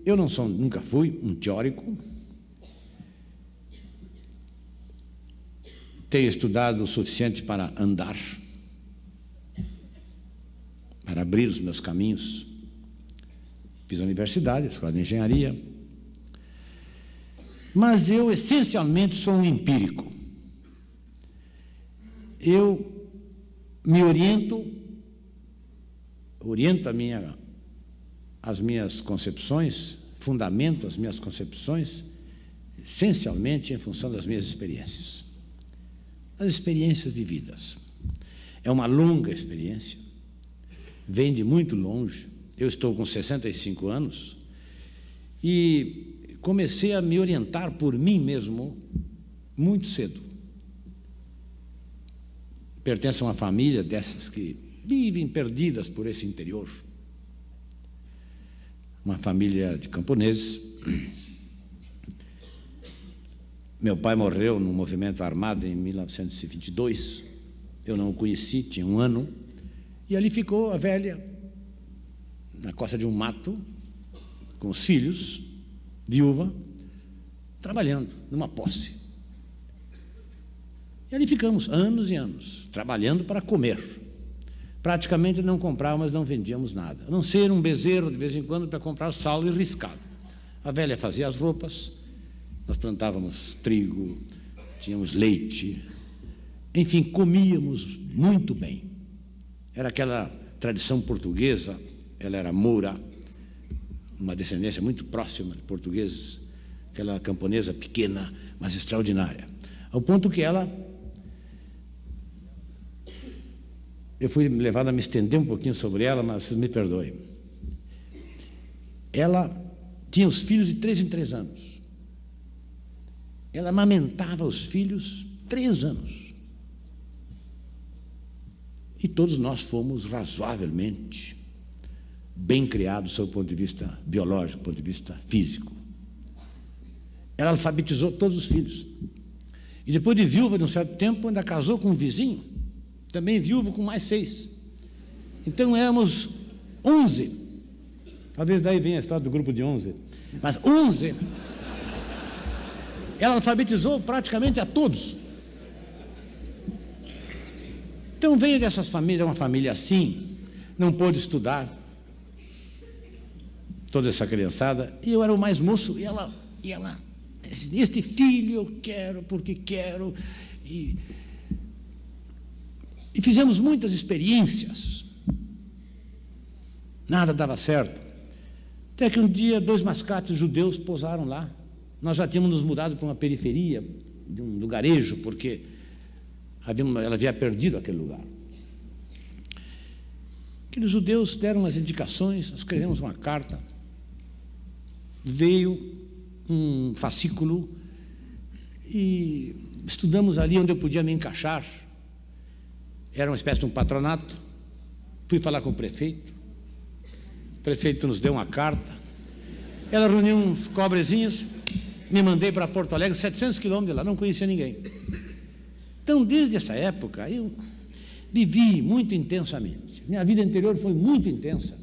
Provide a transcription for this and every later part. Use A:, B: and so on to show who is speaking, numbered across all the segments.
A: eu nunca fui um teórico. Tenho estudado o suficiente para andar, para abrir os meus caminhos. Fiz a universidade, a escola de engenharia. Mas eu, essencialmente, sou um empírico. Eu me oriento as minhas concepções, fundamento as minhas concepções, essencialmente em função das minhas experiências. As experiências vividas. É uma longa experiência, vem de muito longe. Eu estou com 65 anos e comecei a me orientar por mim mesmo muito cedo. Pertenço a uma família dessas que vivem perdidas por esse interior. Uma família de camponeses. Meu pai morreu no movimento armado em 1922. Eu não o conheci, tinha 1 ano. E ali ficou a velha, na costa de um mato, com os filhos, viúva, trabalhando numa posse. E ali ficamos anos e anos, trabalhando para comer. Praticamente não comprávamos, não vendíamos nada, a não ser um bezerro de vez em quando para comprar sal e riscado. A velha fazia as roupas, nós plantávamos trigo, tínhamos leite, enfim, comíamos muito bem. Era aquela tradição portuguesa, ela era moura, uma descendência muito próxima de portugueses, aquela camponesa pequena, mas extraordinária. Ao ponto que eu fui levado a me estender um pouquinho sobre ela, mas vocês me perdoem. Ela tinha os filhos de 3 em 3 anos. Ela amamentava os filhos 3 anos. E todos nós fomos razoavelmente bem criados sob o ponto de vista biológico, do ponto de vista físico. Ela alfabetizou todos os filhos. E depois de viúva, de um certo tempo, ainda casou com um vizinho, também viúvo, com mais 6. Então éramos 11. Talvez daí venha a história do grupo de 11. Mas 11. Ela alfabetizou praticamente a todos. Então veio dessas famílias, uma família assim, não pôde estudar, toda essa criançada, e eu era o mais moço, e ela este filho eu quero, porque quero, e fizemos muitas experiências, nada dava certo, até que um dia 2 mascates judeus pousaram lá. Nós já tínhamos nos mudado para uma periferia, de um lugarejo, porque ela havia perdido aquele lugar. Aqueles judeus deram umas indicações, nós escrevemos uma carta, veio um fascículo e estudamos ali onde eu podia me encaixar. Era uma espécie de um patronato. Fui falar com o prefeito nos deu uma carta, ela reuniu uns cobrezinhos, me mandei para Porto Alegre, 700 quilômetros de lá, não conhecia ninguém. Então, desde essa época, eu vivi muito intensamente. Minha vida interior foi muito intensa.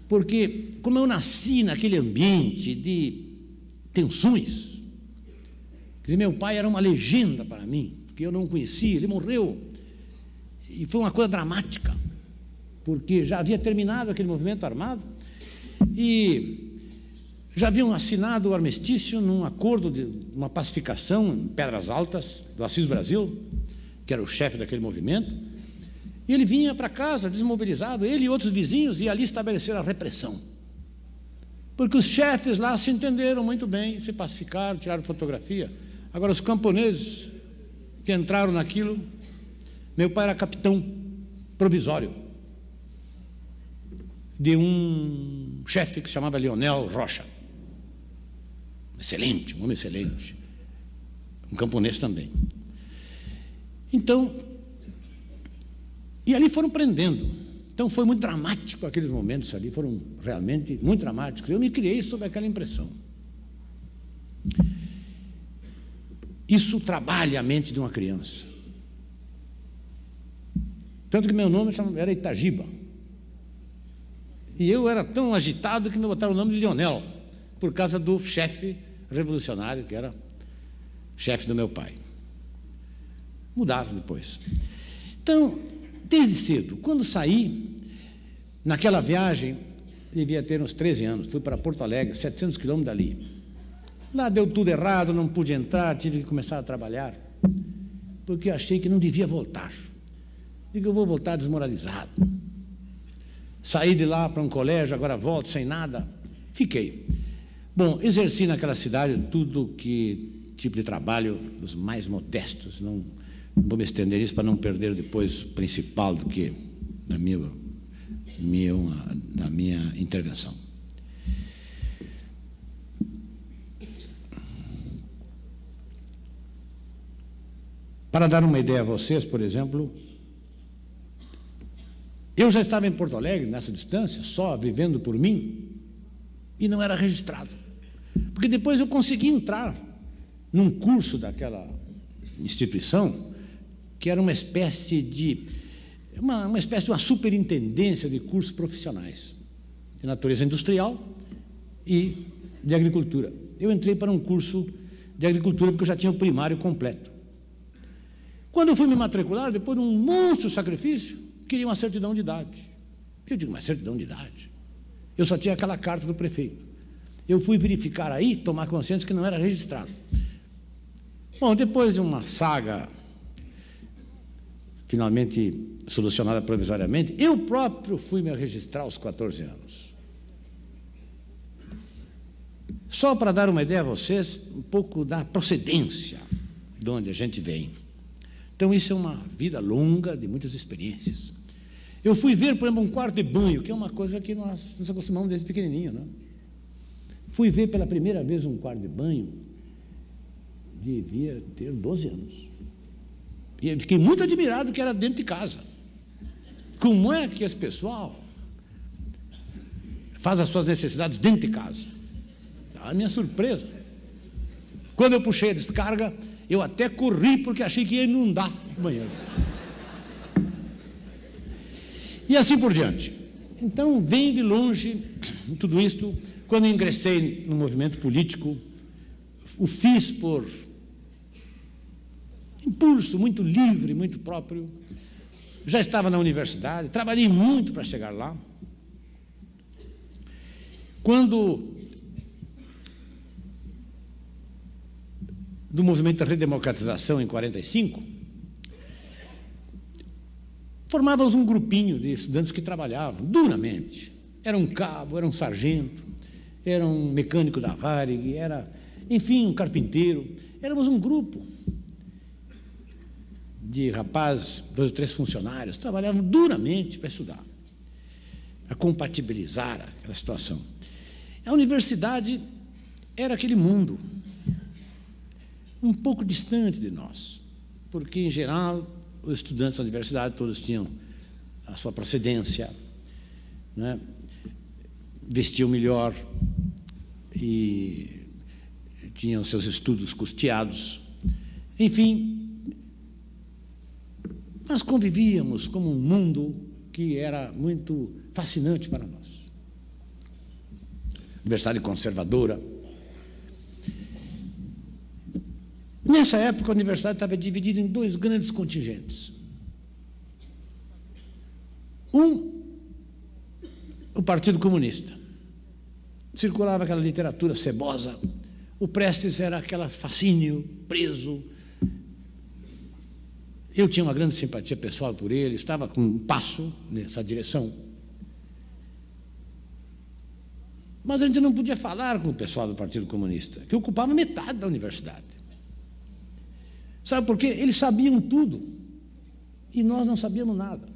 A: Porque, como eu nasci naquele ambiente de tensões, quer dizer, meu pai era uma legenda para mim, porque eu não o conhecia, ele morreu. E foi uma coisa dramática, porque já havia terminado aquele movimento armado e já haviam assinado o armistício num acordo de uma pacificação em Pedras Altas, do Assis Brasil, que era o chefe daquele movimento, e ele vinha para casa desmobilizado, ele e outros vizinhos, e ali estabeleceram a repressão. Porque os chefes lá se entenderam muito bem, se pacificaram, tiraram fotografia. Agora, os camponeses que entraram naquilo, meu pai era capitão provisório de um chefe que se chamava Leonel Rocha. Excelente, um homem excelente, um camponês também. Então, e ali foram prendendo. Então foi muito dramático aqueles momentos ali, foram realmente muito dramáticos. Eu me criei sob aquela impressão. Isso trabalha a mente de uma criança. Tanto que meu nome era Itagiba. E eu era tão agitado que me botaram o nome de Lionel, por causa do chefe revolucionário, que era chefe do meu pai. Mudaram depois. Então, desde cedo, quando saí, naquela viagem, devia ter uns 13 anos, fui para Porto Alegre, 700 quilômetros dali. Lá deu tudo errado, não pude entrar, tive que começar a trabalhar, porque eu achei que não devia voltar. Digo, eu vou voltar desmoralizado. Saí de lá para um colégio, agora volto sem nada. Fiquei. Bom, exerci naquela cidade tudo que tipo de trabalho dos mais modestos. Não vou me estender nisso para não perder depois o principal do que na minha intervenção. Para dar uma ideia a vocês, por exemplo, eu já estava em Porto Alegre, nessa distância, só vivendo por mim, e não era registrado. Porque depois eu consegui entrar num curso daquela instituição, que era uma espécie de uma superintendência de cursos profissionais, de natureza industrial e de agricultura. Eu entrei para um curso de agricultura porque eu já tinha o primário completo. Quando eu fui me matricular, depois de um monstro sacrifício, queria uma certidão de idade. Eu digo, mas certidão de idade? Eu só tinha aquela carta do prefeito. Eu fui verificar aí, tomar consciência que não era registrado. Bom, depois de uma saga finalmente solucionada provisoriamente, eu próprio fui me registrar aos 14 anos. Só para dar uma ideia a vocês, um pouco da procedência de onde a gente vem. Então, isso é uma vida longa de muitas experiências. Eu fui ver, por exemplo, um quarto de banho, que é uma coisa que nós nos acostumamos desde pequenininho, né? Fui ver pela primeira vez um quarto de banho, devia ter 12 anos. E eu fiquei muito admirado que era dentro de casa. Como é que esse pessoal faz as suas necessidades dentro de casa? A minha surpresa. Quando eu puxei a descarga, eu até corri porque achei que ia inundar o banheiro. E assim por diante. Então, vem de longe tudo isto. Quando eu ingressei no movimento político, o fiz por impulso muito livre, muito próprio. Já estava na universidade, trabalhei muito para chegar lá. Quando do movimento da redemocratização em 45, formávamos um grupinho de estudantes que trabalhavam duramente. Era um cabo, era um sargento, era um mecânico da Varig, era, enfim, um carpinteiro. Éramos um grupo de rapazes, 2 ou 3 funcionários, trabalhavam duramente para estudar, para compatibilizar aquela situação. A universidade era aquele mundo um pouco distante de nós, porque, em geral, os estudantes da universidade todos tinham a sua procedência, né? Vestiam melhor e tinham seus estudos custeados, enfim, nós convivíamos como um mundo que era muito fascinante para nós. Universidade conservadora. Nessa época, a universidade estava dividida em 2 grandes contingentes. O Partido Comunista. Circulava aquela literatura cebosa. O Prestes era aquele fascínio, preso. Eu tinha uma grande simpatia pessoal por ele, estava com um passo nessa direção. Mas a gente não podia falar com o pessoal do Partido Comunista, que ocupava metade da universidade. Sabe por quê? Eles sabiam tudo e nós não sabíamos nada.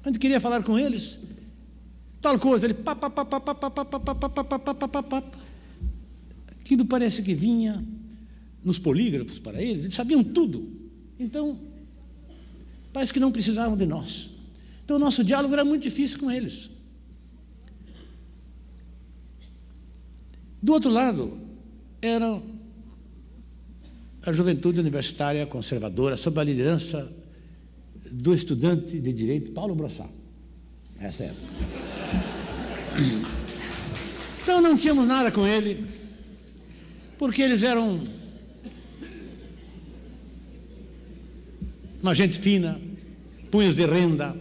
A: A gente queria falar com eles, tal coisa, ele pá. Aquilo parece que vinha nos polígrafos para eles sabiam tudo. Então, parece que não precisavam de nós. Então, o nosso diálogo era muito difícil com eles. Do outro lado, era a juventude universitária conservadora, sob a liderança do estudante de direito Paulo Brossard, nessa época. Então não tínhamos nada com ele, porque eles eram uma gente fina, punhos de renda,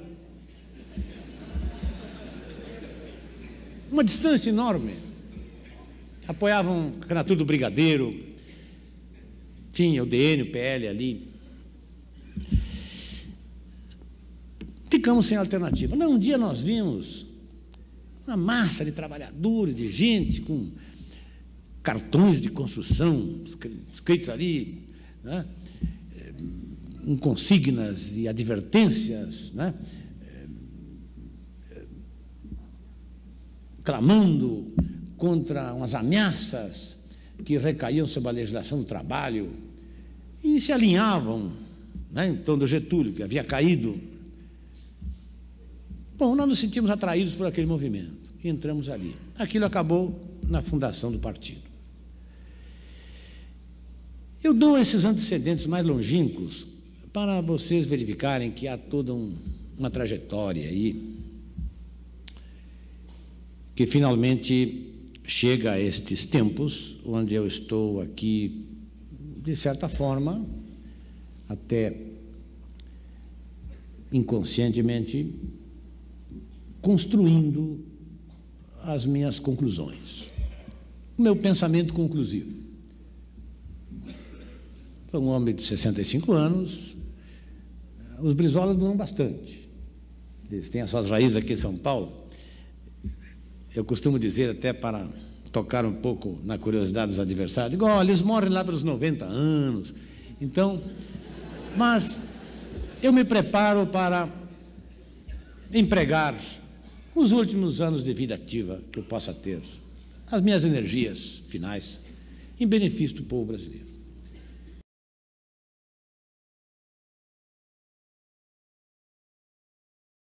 A: uma distância enorme, apoiavam a candidatura do Brigadeiro, tinha o DN, o PL ali. Ficamos sem alternativa. Um dia nós vimos uma massa de trabalhadores, de gente com cartões de construção escritos ali, né, em consignas e advertências, né, clamando contra umas ameaças que recaíam sobre a legislação do trabalho e se alinhavam, né, em torno do Getúlio, que havia caído. Bom, nós nos sentimos atraídos por aquele movimento e entramos ali. Aquilo acabou na fundação do partido. Eu dou esses antecedentes mais longínquos para vocês verificarem que há toda uma trajetória aí que finalmente chega a estes tempos, onde eu estou aqui, de certa forma, até inconscientemente, construindo as minhas conclusões. O meu pensamento conclusivo. Sou um homem de 65 anos, os Brizola duram bastante. Eles têm as suas raízes aqui em São Paulo. Eu costumo dizer, até para tocar um pouco na curiosidade dos adversários, digo, olha, eles morrem lá pelos 90 anos. Então, mas eu me preparo para empregar os últimos anos de vida ativa que eu possa ter, as minhas energias finais, em benefício do povo brasileiro.